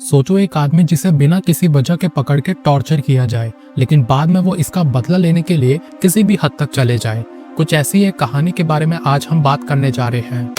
सोचो एक आदमी जिसे बिना किसी वजह के पकड़ के टॉर्चर किया जाए, लेकिन बाद में वो इसका बदला लेने के लिए किसी भी हद तक चले जाए। कुछ ऐसी एक कहानी के बारे में आज हम बात करने जा रहे हैं।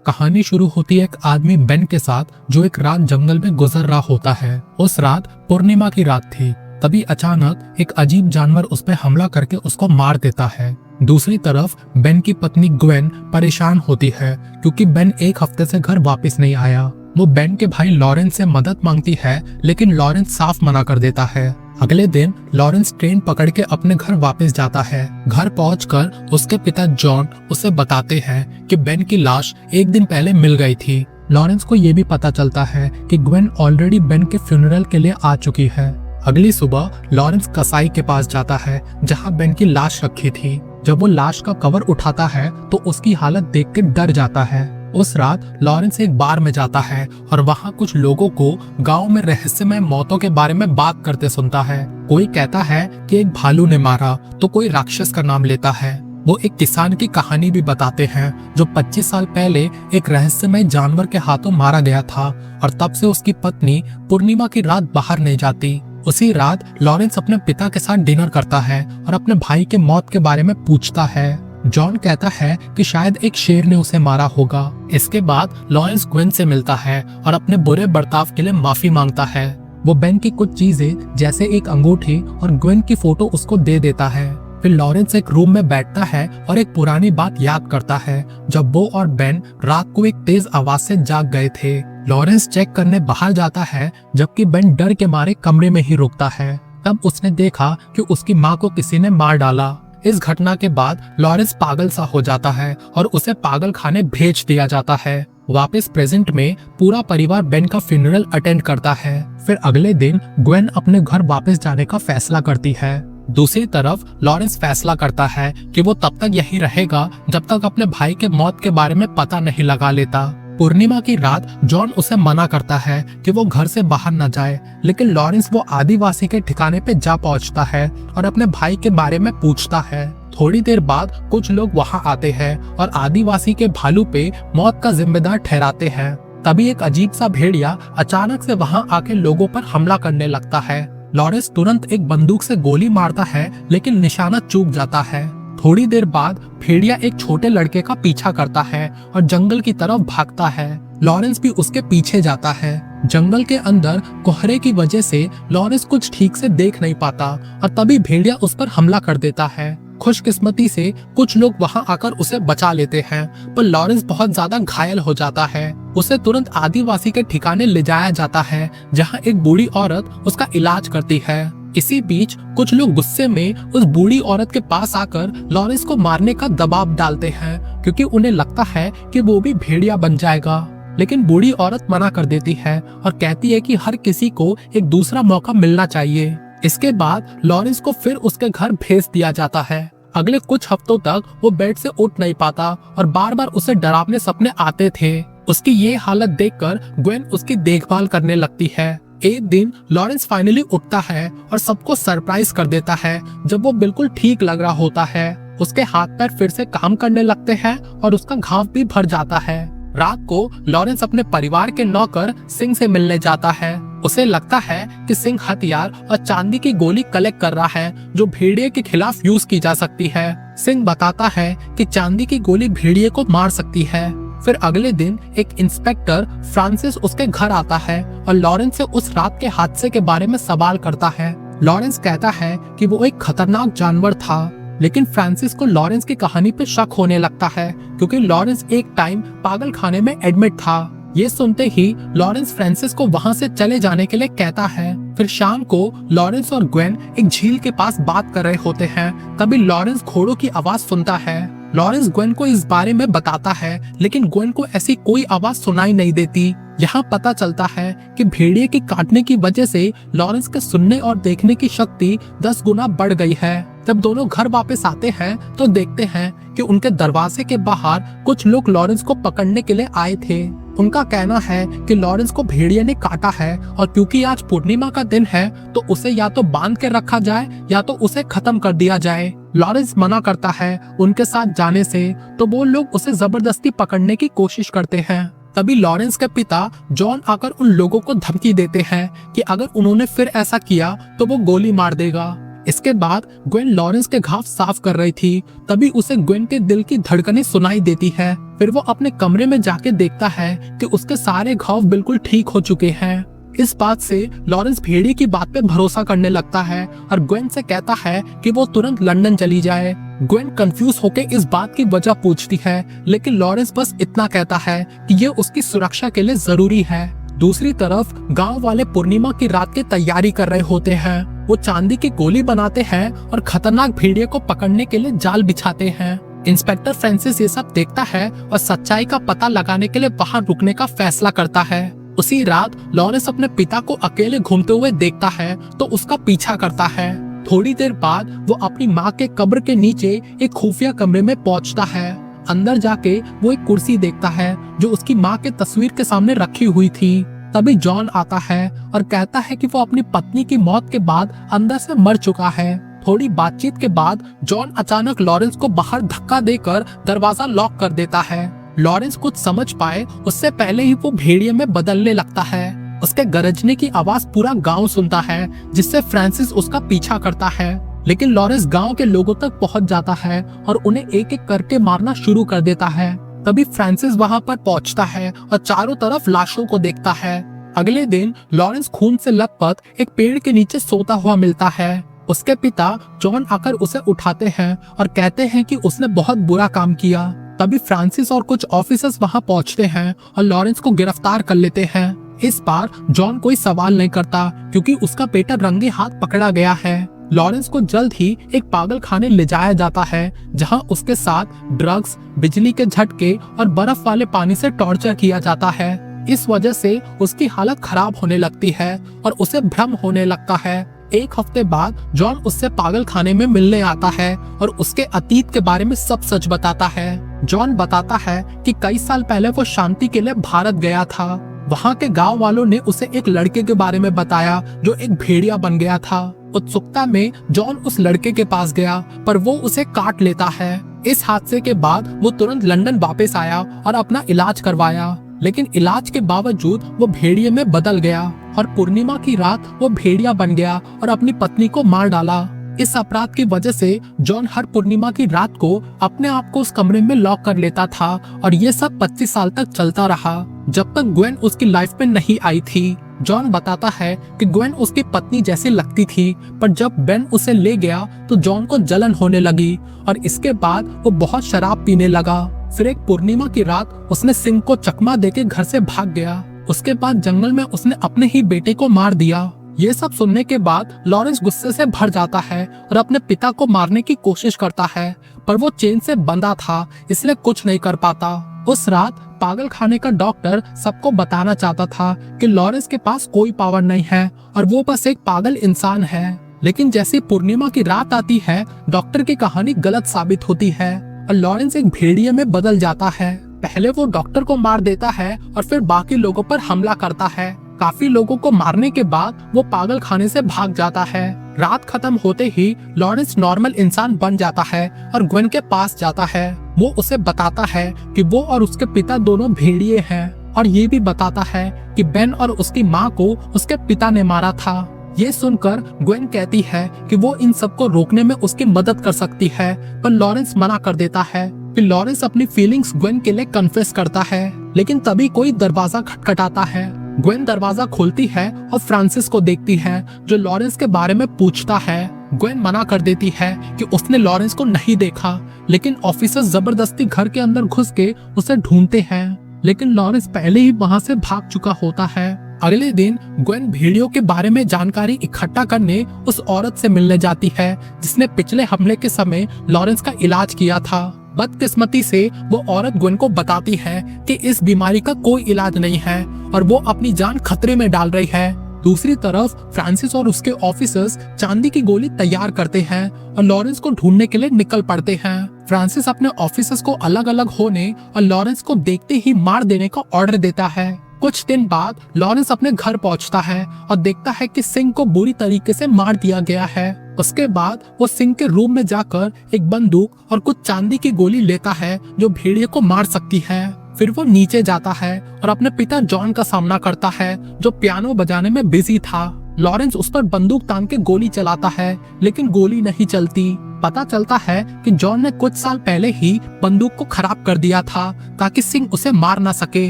कहानी शुरू होती है एक आदमी बेन के साथ, जो एक रात जंगल में गुजर रहा होता है। उस रात पूर्णिमा की रात थी। तभी अचानक एक अजीब जानवर उस पर हमला करके उसको मार देता है। दूसरी तरफ बेन की पत्नी ग्वेन परेशान होती है क्योंकि बेन एक हफ्ते से घर वापस नहीं आया। वो बेन के भाई लॉरेंस से मदद मांगती है, लेकिन लॉरेंस साफ मना कर देता है। अगले दिन लॉरेंस ट्रेन पकड़ के अपने घर वापस जाता है। घर पहुंचकर उसके पिता जॉन उसे बताते हैं कि बेन की लाश एक दिन पहले मिल गई थी। लॉरेंस को ये भी पता चलता है कि ग्वेन ऑलरेडी बेन के फ्यूनरल के लिए आ चुकी है। अगली सुबह लॉरेंस कसाई के पास जाता है जहां बेन की लाश रखी थी। जब वो लाश का कवर उठाता है तो उसकी हालत देख के डर जाता है। उस रात लॉरेंस एक बार में जाता है और वहाँ कुछ लोगों को गांव में रहस्यमय मौतों के बारे में बात करते सुनता है। कोई कहता है कि एक भालू ने मारा, तो कोई राक्षस का नाम लेता है। वो एक किसान की कहानी भी बताते हैं जो 25 साल पहले एक रहस्यमय जानवर के हाथों मारा गया था और तब से उसकी पत्नी पूर्णिमा की रात बाहर नहीं जाती। उसी रात लॉरेंस अपने पिता के साथ डिनर करता है और अपने भाई के मौत के बारे में पूछता है। जॉन कहता है कि शायद एक शेर ने उसे मारा होगा। इसके बाद लॉरेंस ग्वेन से मिलता है और अपने बुरे बर्ताव के लिए माफी मांगता है। वो बेन की कुछ चीजें जैसे एक अंगूठी और ग्वेन की फोटो उसको दे देता है। फिर लॉरेंस एक रूम में बैठता है और एक पुरानी बात याद करता है जब वो और बेन रात को एक तेज आवाज से जाग गए थे। लॉरेंस चेक करने बाहर जाता है जबकि बेन डर के मारे कमरे में ही रुकता है। तब उसने देखा कि उसकी माँ को किसी ने मार डाला। इस घटना के बाद लॉरेंस पागल सा हो जाता है और उसे पागल खाने भेज दिया जाता है। वापस प्रेजेंट में पूरा परिवार बेन का फ्यूनरल अटेंड करता है। फिर अगले दिन ग्वेन अपने घर वापस जाने का फैसला करती है। दूसरी तरफ लॉरेंस फैसला करता है कि वो तब तक यहीं रहेगा जब तक अपने भाई के मौत के बारे में पता नहीं लगा लेता। पूर्णिमा की रात जॉन उसे मना करता है कि वो घर से बाहर न जाए, लेकिन लॉरेंस वो आदिवासी के ठिकाने पे जा पहुंचता है और अपने भाई के बारे में पूछता है। थोड़ी देर बाद कुछ लोग वहां आते हैं और आदिवासी के भालू पे मौत का जिम्मेदार ठहराते हैं। तभी एक अजीब सा भेड़िया अचानक से वहां आके लोगों पर हमला करने लगता है। लॉरेंस तुरंत एक बंदूक से गोली मारता है, लेकिन निशाना चूक जाता है। थोड़ी देर बाद भेड़िया एक छोटे लड़के का पीछा करता है और जंगल की तरफ भागता है। लॉरेंस भी उसके पीछे जाता है। जंगल के अंदर कोहरे की वजह से लॉरेंस कुछ ठीक से देख नहीं पाता और तभी भेड़िया उस पर हमला कर देता है। खुशकिस्मती से कुछ लोग वहां आकर उसे बचा लेते हैं, पर लॉरेंस बहुत ज्यादा घायल हो जाता है। उसे तुरंत आदिवासी के ठिकाने ले जाया जाता है जहां एक बूढ़ी औरत उसका इलाज करती है। इसी बीच कुछ लोग गुस्से में उस बूढ़ी औरत के पास आकर लॉरेंस को मारने का दबाव डालते हैं क्योंकि उन्हें लगता है कि वो भी भेड़िया बन जाएगा। लेकिन बूढ़ी औरत मना कर देती है और कहती है कि हर किसी को एक दूसरा मौका मिलना चाहिए। इसके बाद लॉरेंस को फिर उसके घर भेज दिया जाता है। अगले कुछ हफ्तों तक वो बेड से उठ नहीं पाता और बार बार उसे डरावने सपने आते थे। उसकी ये हालत देखकर ग्वेन उसकी देखभाल करने लगती है। एक दिन लॉरेंस फाइनली उठता है और सबको सरप्राइज कर देता है जब वो बिल्कुल ठीक लग रहा होता है। उसके हाथ पैर फिर से काम करने लगते हैं और उसका घाव भी भर जाता है। रात को लॉरेंस अपने परिवार के नौकर सिंह से मिलने जाता है। उसे लगता है कि सिंह हथियार और चांदी की गोली कलेक्ट कर रहा है जो भेड़िए के खिलाफ यूज की जा सकती है। सिंह बताता है कि चांदी की गोली भेड़िए को मार सकती है। फिर अगले दिन एक इंस्पेक्टर फ्रांसिस उसके घर आता है और लॉरेंस से उस रात के हादसे के बारे में सवाल करता है। लॉरेंस कहता है कि वो एक खतरनाक जानवर था, लेकिन फ्रांसिस को लॉरेंस की कहानी पे शक होने लगता है क्योंकि लॉरेंस एक टाइम पागल खाने में एडमिट था। ये सुनते ही लॉरेंस फ्रांसिस को वहां से चले जाने के लिए कहता है। फिर शाम को लॉरेंस और ग्वेन एक झील के पास बात कर रहे होते हैं। तभी लॉरेंस घोड़ों की आवाज सुनता है। लॉरेंस ग्वेन को इस बारे में बताता है, लेकिन ग्वेन को ऐसी कोई आवाज सुनाई नहीं देती। यहाँ पता चलता है कि भेड़िए की काटने की वजह से लॉरेंस के सुनने और देखने की शक्ति 10 गुना बढ़ गई है। जब दोनों घर वापस आते हैं तो देखते हैं कि उनके दरवाजे के बाहर कुछ लोग लॉरेंस को पकड़ने के लिए आए थे। उनका कहना है कि लॉरेंस को भेड़िए ने काटा है और क्योंकि आज पूर्णिमा का दिन है तो उसे या तो बांध के रखा जाए या तो उसे खत्म कर दिया जाए। लॉरेंस मना करता है उनके साथ जाने से, तो वो लोग उसे जबरदस्ती पकड़ने की कोशिश करते हैं। तभी लॉरेंस के पिता जॉन आकर उन लोगों को धमकी देते हैं कि अगर उन्होंने फिर ऐसा किया तो वो गोली मार देगा। इसके बाद ग्वेन लॉरेंस के घाव साफ कर रही थी, तभी उसे ग्वेन के दिल की धड़कनें सुनाई देती है। फिर वो अपने कमरे में जाके देखता है कि उसके सारे घाव बिल्कुल ठीक हो चुके हैं। इस बात से लॉरेंस भेड़िए की बात पे भरोसा करने लगता है और ग्वेन से कहता है कि वो तुरंत लंदन चली जाए। ग्वेन कंफ्यूज होकर इस बात की वजह पूछती है, लेकिन लॉरेंस बस इतना कहता है कि ये उसकी सुरक्षा के लिए जरूरी है। दूसरी तरफ गांव वाले पूर्णिमा की रात की तैयारी कर रहे होते हैं। वो चांदी की गोली बनाते हैं और खतरनाक भेड़िए को पकड़ने के लिए जाल बिछाते हैं। इंस्पेक्टर फ्रांसिस ये सब देखता है और सच्चाई का पता लगाने के लिए वहां रुकने का फैसला करता है। उसी रात लॉरेंस अपने पिता को अकेले घूमते हुए देखता है तो उसका पीछा करता है। थोड़ी देर बाद वो अपनी माँ के कब्र के नीचे एक खुफिया कमरे में पहुंचता है। अंदर जाके वो एक कुर्सी देखता है जो उसकी माँ के तस्वीर के सामने रखी हुई थी। तभी जॉन आता है और कहता है कि वो अपनी पत्नी की मौत के बाद अंदर से मर चुका है। थोड़ी बातचीत के बाद जॉन अचानक लॉरेंस को बाहर धक्का देकर दरवाजा लॉक कर देता है। लॉरेंस कुछ समझ पाए उससे पहले ही वो भेड़िए में बदलने लगता है। उसके गरजने की आवाज पूरा गांव सुनता है, जिससे फ्रांसिस उसका पीछा करता है। लेकिन लॉरेंस गांव के लोगों तक पहुंच जाता है और उन्हें एक एक करके मारना शुरू कर देता है। तभी फ्रांसिस वहां पर पहुंचता है और चारों तरफ लाशों को देखता है। अगले दिन लॉरेंस खून से लथपथ एक पेड़ के नीचे सोता हुआ मिलता है। उसके पिता जॉन आकर उसे उठाते हैं और कहते हैं कि उसने बहुत बुरा काम किया। तभी फ्रांसिस और कुछ ऑफिसर्स वहां पहुंचते हैं और लॉरेंस को गिरफ्तार कर लेते हैं। इस बार जॉन कोई सवाल नहीं करता क्योंकि उसका बेटा रंगे हाथ पकड़ा गया है। लॉरेंस को जल्द ही एक पागल खाने ले जाया जाता है, जहां उसके साथ ड्रग्स, बिजली के झटके और बर्फ वाले पानी से टॉर्चर किया जाता है। इस वजह से उसकी हालत खराब होने लगती है और उसे भ्रम होने लगता है। एक हफ्ते बाद जॉन उससे पागल खाने में मिलने आता है और उसके अतीत के बारे में सब सच बताता है। जॉन बताता है कि कई साल पहले वो शांति के लिए भारत गया था। वहाँ के गांव वालों ने उसे एक लड़के के बारे में बताया जो एक भेड़िया बन गया था। उत्सुकता में जॉन उस लड़के के पास गया, पर वो उसे काट लेता है। इस हादसे के बाद वो तुरंत लंदन वापस आया और अपना इलाज करवाया, लेकिन इलाज के बावजूद वो भेड़िए में बदल गया और पूर्णिमा की रात वो भेड़िया बन गया और अपनी पत्नी को मार डाला। इस अपराध की वजह से जॉन हर पूर्णिमा की रात को अपने आप को उस कमरे में लॉक कर लेता था और ये सब 25 साल तक चलता रहा, जब तक ग्वेन उसकी लाइफ में नहीं आई थी। जॉन बताता है कि ग्वेन उसकी पत्नी जैसी लगती थी, पर जब बेन उसे ले गया तो जॉन को जलन होने लगी और इसके बाद वो बहुत शराब पीने लगा। फिर एक पूर्णिमा की रात उसने सिंह को चकमा देके घर से भाग गया। उसके बाद जंगल में उसने अपने ही बेटे को मार दिया। ये सब सुनने के बाद लॉरेंस गुस्से से भर जाता है और अपने पिता को मारने की कोशिश करता है, पर वो चेन से बंधा था इसलिए कुछ नहीं कर पाता। उस रात पागल खाने का डॉक्टर सबको बताना चाहता था कि लॉरेंस के पास कोई पावर नहीं है और वो बस एक पागल इंसान है। लेकिन जैसी पूर्णिमा की रात आती है, डॉक्टर की कहानी गलत साबित होती है और लॉरेंस एक भेड़िए में बदल जाता है। पहले वो डॉक्टर को मार देता है और फिर बाकी लोगों पर हमला करता है। काफी लोगों को मारने के बाद वो पागल खाने से भाग जाता है। रात खत्म होते ही लॉरेंस नॉर्मल इंसान बन जाता है और ग्वेन के पास जाता है। वो उसे बताता है कि वो और उसके पिता दोनों भेड़िए हैं और ये भी बताता है कि बेन और उसकी माँ को उसके पिता ने मारा था। ये सुनकर ग्वेन कहती है कि वो इन सबको रोकने में उसकी मदद कर सकती है, पर लॉरेंस मना कर देता है। फिर लॉरेंस अपनी फीलिंग्स ग्वेन के लिए कन्फेस करता है, लेकिन तभी कोई दरवाजा खटखटाता है। ग्वेन दरवाजा खोलती है और फ्रांसिस को देखती है जो लॉरेंस के बारे में पूछता है। ग्वेन मना कर देती है कि उसने लॉरेंस को नहीं देखा, लेकिन ऑफिसर्स जबरदस्ती घर के अंदर घुस के उसे ढूंढते हैं, लेकिन लॉरेंस पहले ही वहां से भाग चुका होता है। अगले दिन ग्वेन भेड़ियों के बारे में जानकारी इकट्ठा करने उस औरत से मिलने जाती है जिसने पिछले हमले के समय लॉरेंस का इलाज किया था। बदकिस्मती से वो औरत ग्वेन को बताती है कि इस बीमारी का कोई इलाज नहीं है और वो अपनी जान खतरे में डाल रही है। दूसरी तरफ फ्रांसिस और उसके ऑफिसर्स चांदी की गोली तैयार करते हैं और लॉरेंस को ढूंढने के लिए निकल पड़ते हैं। फ्रांसिस अपने ऑफिसर्स को अलग अलग होने और लॉरेंस को देखते ही मार देने का ऑर्डर देता है। कुछ दिन बाद लॉरेंस अपने घर पहुंचता है और देखता है कि सिंह को बुरी तरीके से मार दिया गया है। उसके बाद वो सिंह के रूम में जाकर एक बंदूक और कुछ चांदी की गोली लेता है जो भेड़िए को मार सकती है। फिर वो नीचे जाता है और अपने पिता जॉन का सामना करता है, जो पियानो बजाने में बिजी था। लॉरेंस उस पर बंदूक तान के गोली चलाता है, लेकिन गोली नहीं चलती। पता चलता है कि जॉन ने कुछ साल पहले ही बंदूक को खराब कर दिया था ताकि सिंह उसे मार ना सके।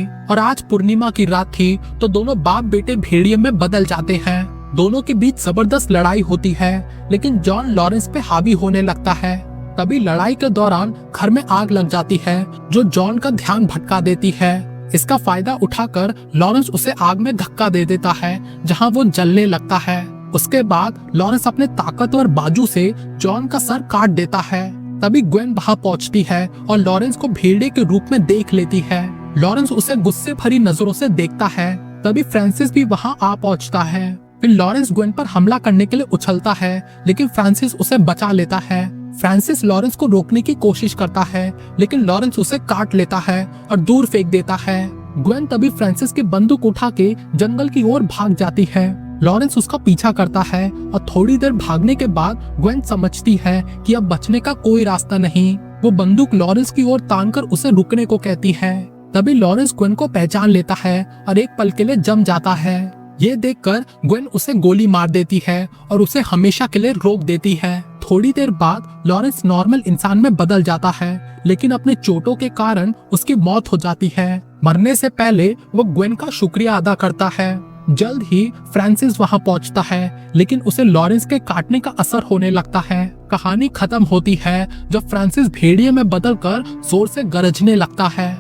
और आज पूर्णिमा की रात थी, तो दोनों बाप बेटे भेड़िए में बदल जाते हैं। दोनों के बीच जबरदस्त लड़ाई होती है, लेकिन जॉन लॉरेंस पे हावी होने लगता है। तभी लड़ाई के दौरान घर में आग लग जाती है, जो जॉन का ध्यान भटका देती है। इसका फायदा उठाकर लॉरेंस उसे आग में धक्का दे देता है, जहां वो जलने लगता है। उसके बाद लॉरेंस अपने ताकतवर बाजू से जॉन का सर काट देता है। तभी ग्वेन वहां पहुंचती है और लॉरेंस को भेड़िए के रूप में देख लेती है। लॉरेंस उसे गुस्से भरी नजरों से देखता है। तभी फ्रांसिस भी वहां आ पहुंचता है। फिर लॉरेंस ग्वेन पर हमला करने के लिए उछलता है, लेकिन फ्रांसिस उसे बचा लेता है। फ्रांसिस लॉरेंस को रोकने की कोशिश करता है, लेकिन लॉरेंस उसे काट लेता है और दूर फेंक देता है। ग्वेन तभी फ्रांसिस की बंदूक उठा के जंगल की ओर भाग जाती है। लॉरेंस उसका पीछा करता है और थोड़ी देर भागने के बाद ग्वेन समझती है कि अब बचने का कोई रास्ता नहीं। वो बंदूक लॉरेंस की ओर तानकर उसे रुकने को कहती है। तभी लॉरेंस ग्वेन को पहचान लेता है और एक पल के लिए जम जाता है। ये देखकर ग्वेन उसे गोली मार देती है और उसे हमेशा के लिए रोक देती है। थोड़ी देर बाद लॉरेंस नॉर्मल इंसान में बदल जाता है, लेकिन अपने चोटों के कारण उसकी मौत हो जाती है। मरने से पहले वो ग्वेन का शुक्रिया अदा करता है। जल्द ही फ्रांसिस वहां पहुंचता है, लेकिन उसे लॉरेंस के काटने का असर होने लगता है। कहानी खत्म होती है जब फ्रांसिस भेड़िए में बदलकर जोर से गरजने लगता है।